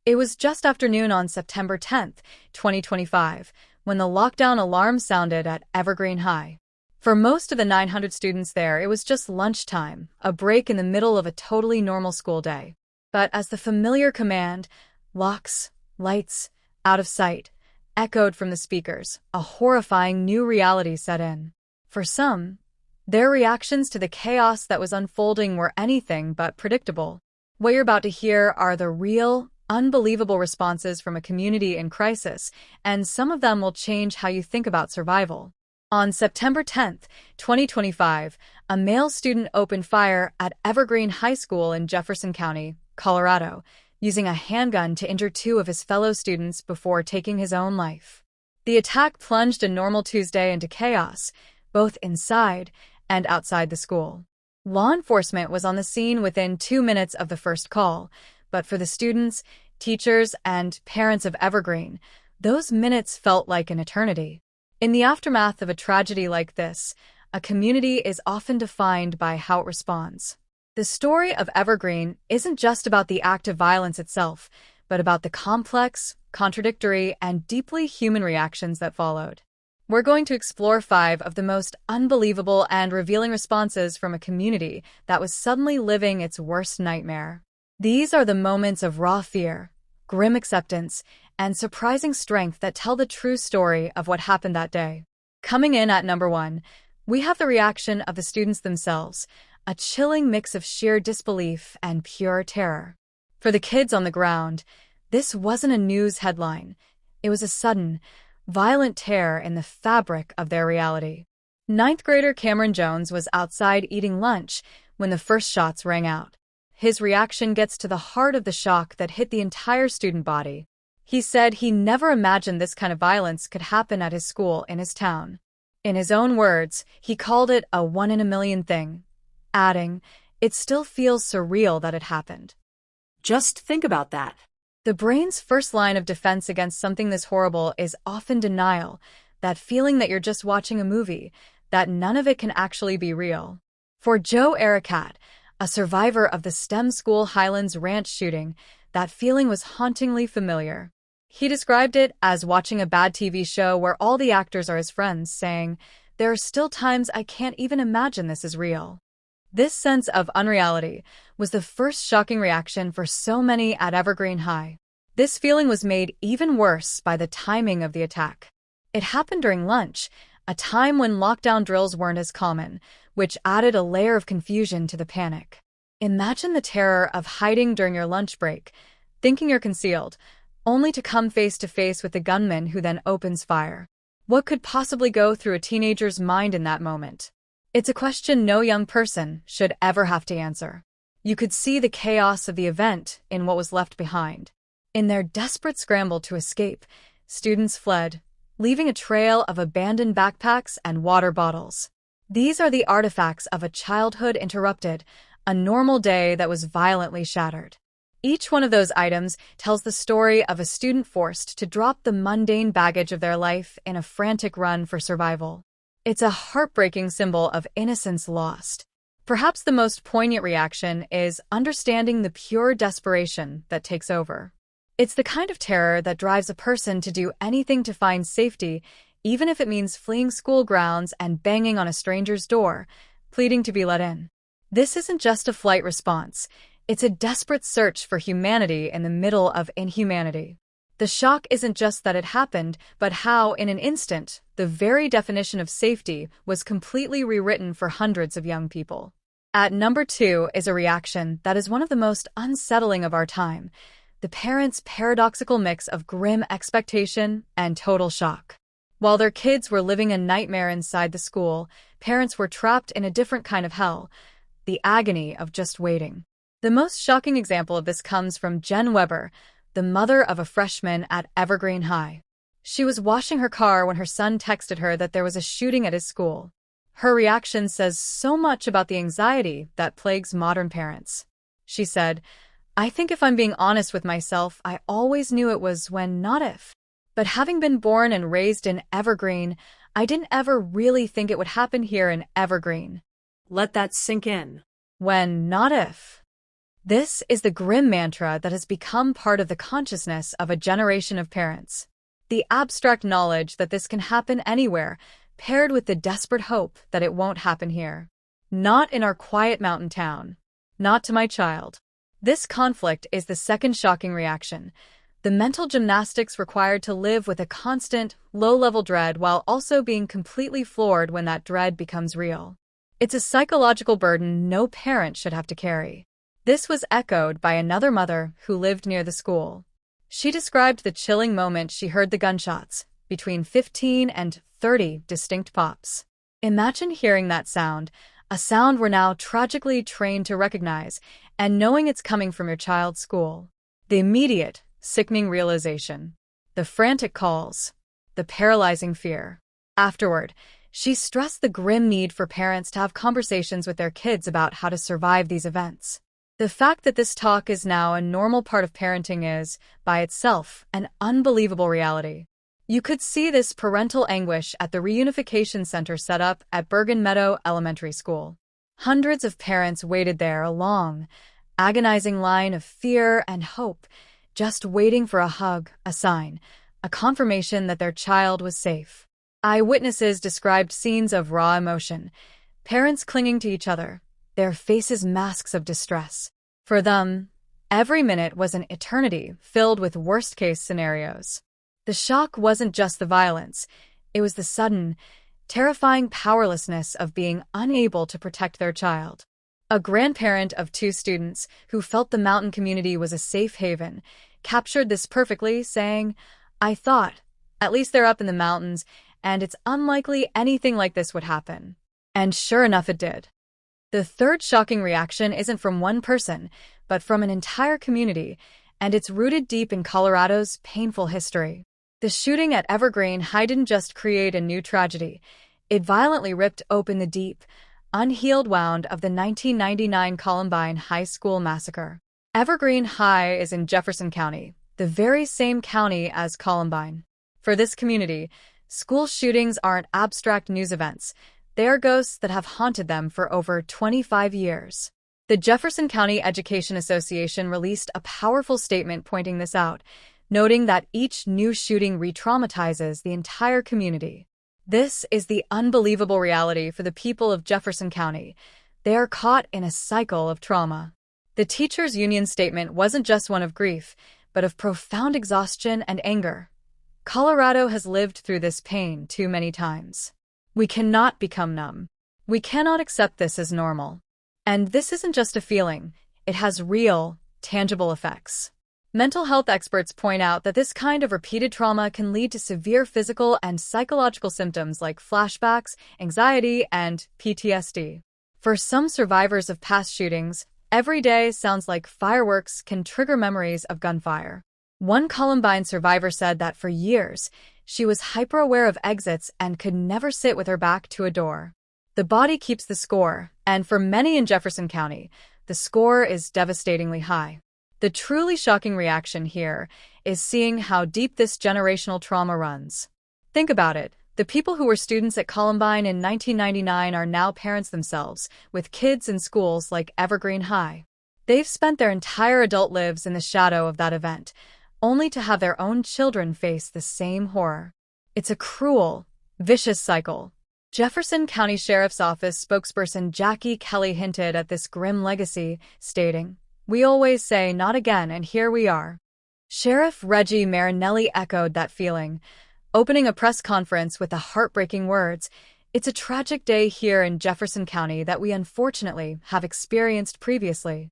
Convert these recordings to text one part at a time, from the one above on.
It was just after noon on September 10th, 2025, when the lockdown alarm sounded at Evergreen High. For most of the 900 students there, it was just lunchtime, a break in the middle of a totally normal school day. But as the familiar command, "Locks, lights, out of sight," echoed from the speakers, a horrifying new reality set in. For some, their reactions to the chaos that was unfolding were anything but predictable. What you're about to hear are the real, unbelievable responses from a community in crisis, and some of them will change how you think about survival. On September 10th, 2025, a male student opened fire at Evergreen High School in Jefferson County, Colorado, using a handgun to injure two of his fellow students before taking his own life. The attack plunged a normal Tuesday into chaos, both inside and outside the school. Law enforcement was on the scene within 2 minutes of the first call, but for the students, teachers, and parents of Evergreen, those minutes felt like an eternity. In the aftermath of a tragedy like this, a community is often defined by how it responds. The story of Evergreen isn't just about the act of violence itself, but about the complex, contradictory, and deeply human reactions that followed. We're going to explore 5 of the most unbelievable and revealing responses from a community that was suddenly living its worst nightmare. These are the moments of raw fear, grim acceptance, and surprising strength that tell the true story of what happened that day. Coming in at number 1, we have the reaction of the students themselves, a chilling mix of sheer disbelief and pure terror. For the kids on the ground, this wasn't a news headline. It was a sudden, violent tear in the fabric of their reality. 9th grader Cameron Jones was outside eating lunch when the first shots rang out. His reaction gets to the heart of the shock that hit the entire student body. He said he never imagined this kind of violence could happen at his school in his town. In his own words, he called it a one-in-a-million thing, adding, "It still feels surreal that it happened." Just think about that. The brain's first line of defense against something this horrible is often denial, that feeling that you're just watching a movie, that none of it can actually be real. For Joe Ericat, a survivor of the STEM school Highlands Ranch shooting, that feeling was hauntingly familiar. He described it as watching a bad TV show where all the actors are his friends, saying, "There are still times I can't even imagine this is real." This sense of unreality was the first shocking reaction for so many at Evergreen High. This feeling was made even worse by the timing of the attack. It happened during lunch, a time when lockdown drills weren't as common, which added a layer of confusion to the panic. Imagine the terror of hiding during your lunch break, thinking you're concealed, only to come face to face with the gunman who then opens fire. What could possibly go through a teenager's mind in that moment? It's a question no young person should ever have to answer. You could see the chaos of the event in what was left behind. In their desperate scramble to escape, students fled, leaving a trail of abandoned backpacks and water bottles. These are the artifacts of a childhood interrupted, a normal day that was violently shattered. Each one of those items tells the story of a student forced to drop the mundane baggage of their life in a frantic run for survival. It's a heartbreaking symbol of innocence lost. Perhaps the most poignant reaction is understanding the pure desperation that takes over. It's the kind of terror that drives a person to do anything to find safety, even if it means fleeing school grounds and banging on a stranger's door, pleading to be let in. This isn't just a flight response. It's a desperate search for humanity in the middle of inhumanity. The shock isn't just that it happened, but how, in an instant, the very definition of safety was completely rewritten for hundreds of young people. At number 2 is a reaction that is one of the most unsettling of our time: the parents' paradoxical mix of grim expectation and total shock. While their kids were living a nightmare inside the school, parents were trapped in a different kind of hell: the agony of just waiting. The most shocking example of this comes from Jen Weber, the mother of a freshman at Evergreen High. She was washing her car when her son texted her that there was a shooting at his school. Her reaction says so much about the anxiety that plagues modern parents. She said, "I think if I'm being honest with myself, I always knew it was when, not if. But having been born and raised in Evergreen, I didn't ever really think it would happen here in Evergreen." Let that sink in. When, not if. This is the grim mantra that has become part of the consciousness of a generation of parents. The abstract knowledge that this can happen anywhere, paired with the desperate hope that it won't happen here. Not in our quiet mountain town. Not to my child. This conflict is the second shocking reaction. The mental gymnastics required to live with a constant, low-level dread while also being completely floored when that dread becomes real. It's a psychological burden no parent should have to carry. This was echoed by another mother who lived near the school. She described the chilling moment she heard the gunshots, between 15 and 30 distinct pops. Imagine hearing that sound, a sound we're now tragically trained to recognize, and knowing it's coming from your child's school. The immediate, sickening realization. The frantic calls. The paralyzing fear. Afterward, she stressed the grim need for parents to have conversations with their kids about how to survive these events. The fact that this talk is now a normal part of parenting is, by itself, an unbelievable reality. You could see this parental anguish at the reunification center set up at Bergen Meadow Elementary School. Hundreds of parents waited there, a long, agonizing line of fear and hope, just waiting for a hug, a sign, a confirmation that their child was safe. Eyewitnesses described scenes of raw emotion, parents clinging to each other, their faces masks of distress. For them, every minute was an eternity filled with worst-case scenarios. The shock wasn't just the violence, it was the sudden, terrifying powerlessness of being unable to protect their child. A grandparent of 2 students who felt the mountain community was a safe haven captured this perfectly, saying, "I thought, at least they're up in the mountains, and it's unlikely anything like this would happen." And sure enough it did. The third shocking reaction isn't from one person, but from an entire community, and it's rooted deep in Colorado's painful history. The shooting at Evergreen High didn't just create a new tragedy, it violently ripped open the deep, unhealed wound of the 1999 Columbine High School massacre. Evergreen High is in Jefferson County, the very same county as Columbine. For this community, school shootings aren't abstract news events. They are ghosts that have haunted them for over 25 years. The Jefferson County Education Association released a powerful statement pointing this out, noting that each new shooting re-traumatizes the entire community. This is the unbelievable reality for the people of Jefferson County. They are caught in a cycle of trauma. The teachers' union statement wasn't just one of grief, but of profound exhaustion and anger. Colorado has lived through this pain too many times. We cannot become numb. We cannot accept this as normal. And this isn't just a feeling, it has real, tangible effects. Mental health experts point out that this kind of repeated trauma can lead to severe physical and psychological symptoms like flashbacks, anxiety, and PTSD. For some survivors of past shootings, every day sounds like fireworks can trigger memories of gunfire. One Columbine survivor said that for years, she was hyper-aware of exits and could never sit with her back to a door. The body keeps the score, and for many in Jefferson County, the score is devastatingly high. The truly shocking reaction here is seeing how deep this generational trauma runs. Think about it. The people who were students at Columbine in 1999 are now parents themselves, with kids in schools like Evergreen High. They've spent their entire adult lives in the shadow of that event, only to have their own children face the same horror. It's a cruel, vicious cycle. Jefferson County Sheriff's Office spokesperson Jackie Kelly hinted at this grim legacy, stating, "We always say not again, and here we are." Sheriff Reggie Marinelli echoed that feeling, opening a press conference with the heartbreaking words, "It's a tragic day here in Jefferson County that we unfortunately have experienced previously."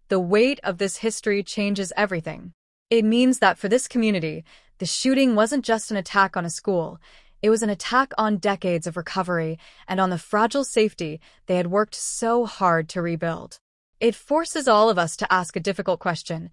The weight of this history changes everything. It means that for this community, the shooting wasn't just an attack on a school, it was an attack on decades of recovery and on the fragile safety they had worked so hard to rebuild. It forces all of us to ask a difficult question.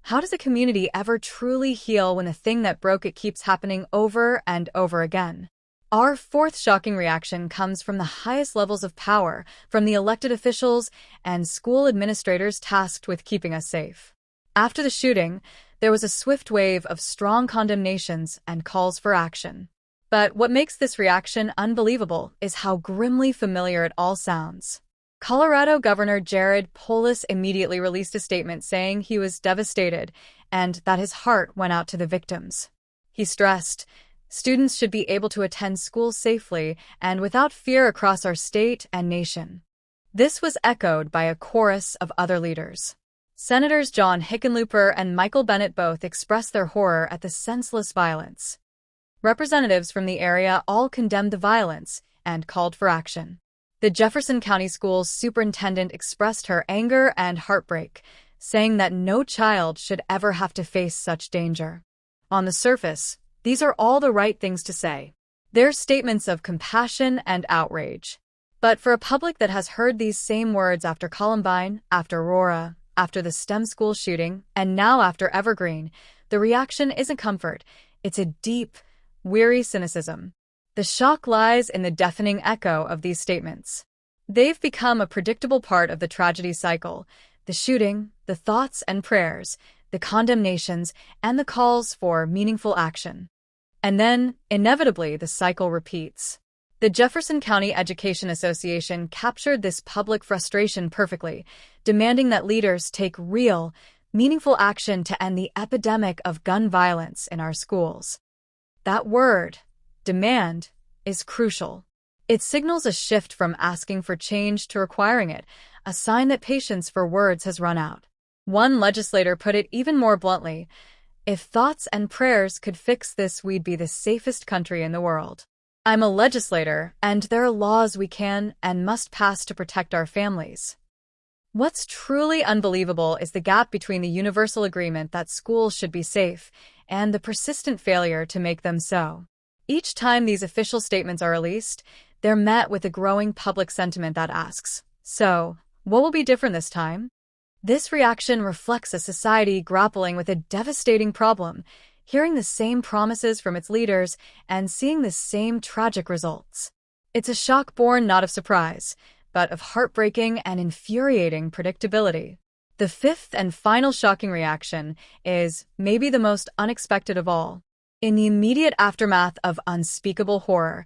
How does a community ever truly heal when the thing that broke it keeps happening over and over again? Our fourth shocking reaction comes from the highest levels of power, from the elected officials and school administrators tasked with keeping us safe. After the shooting, there was a swift wave of strong condemnations and calls for action. But what makes this reaction unbelievable is how grimly familiar it all sounds. Colorado Governor Jared Polis immediately released a statement saying he was devastated and that his heart went out to the victims. He stressed, "Students should be able to attend school safely and without fear across our state and nation." This was echoed by a chorus of other leaders. Senators John Hickenlooper and Michael Bennet both expressed their horror at the senseless violence. Representatives from the area all condemned the violence and called for action. The Jefferson County Schools superintendent expressed her anger and heartbreak, saying that no child should ever have to face such danger. On the surface, these are all the right things to say. They're statements of compassion and outrage. But for a public that has heard these same words after Columbine, after Aurora, after the STEM school shooting, and now after Evergreen, the reaction isn't comfort. It's a deep, weary cynicism. The shock lies in the deafening echo of these statements. They've become a predictable part of the tragedy cycle. The shooting, the thoughts and prayers, the condemnations, and the calls for meaningful action. And then, inevitably, the cycle repeats. The Jefferson County Education Association captured this public frustration perfectly, demanding that leaders take real, meaningful action to end the epidemic of gun violence in our schools. That word, demand, is crucial. It signals a shift from asking for change to requiring it, a sign that patience for words has run out. One legislator put it even more bluntly, "If thoughts and prayers could fix this, we'd be the safest country in the world." I'm a legislator, and there are laws we can and must pass to protect our families. What's truly unbelievable is the gap between the universal agreement that schools should be safe and the persistent failure to make them so. Each time these official statements are released, they're met with a growing public sentiment that asks, "So, what will be different this time?" This reaction reflects a society grappling with a devastating problem, hearing the same promises from its leaders and seeing the same tragic results. It's a shock born not of surprise, but of heartbreaking and infuriating predictability. The fifth and final shocking reaction is maybe the most unexpected of all. In the immediate aftermath of unspeakable horror,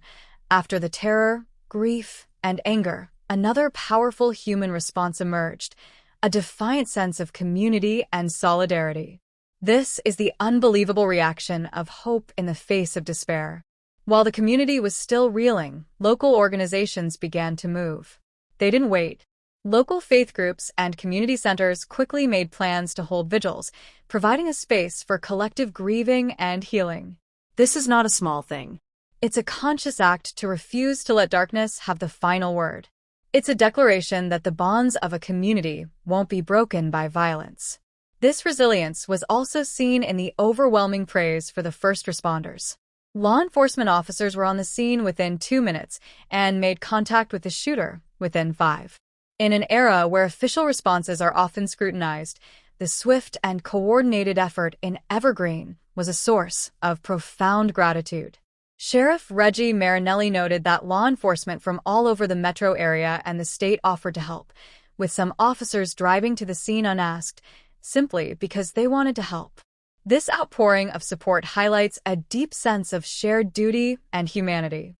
after the terror, grief, and anger, another powerful human response emerged, a defiant sense of community and solidarity. This is the unbelievable reaction of hope in the face of despair. While the community was still reeling, local organizations began to move. They didn't wait. Local faith groups and community centers quickly made plans to hold vigils, providing a space for collective grieving and healing. This is not a small thing. It's a conscious act to refuse to let darkness have the final word. It's a declaration that the bonds of a community won't be broken by violence. This resilience was also seen in the overwhelming praise for the first responders. Law enforcement officers were on the scene within 2 minutes and made contact with the shooter within 5. In an era where official responses are often scrutinized, the swift and coordinated effort in Evergreen was a source of profound gratitude. Sheriff Reggie Marinelli noted that law enforcement from all over the metro area and the state offered to help, with some officers driving to the scene unasked, simply because they wanted to help. This outpouring of support highlights a deep sense of shared duty and humanity.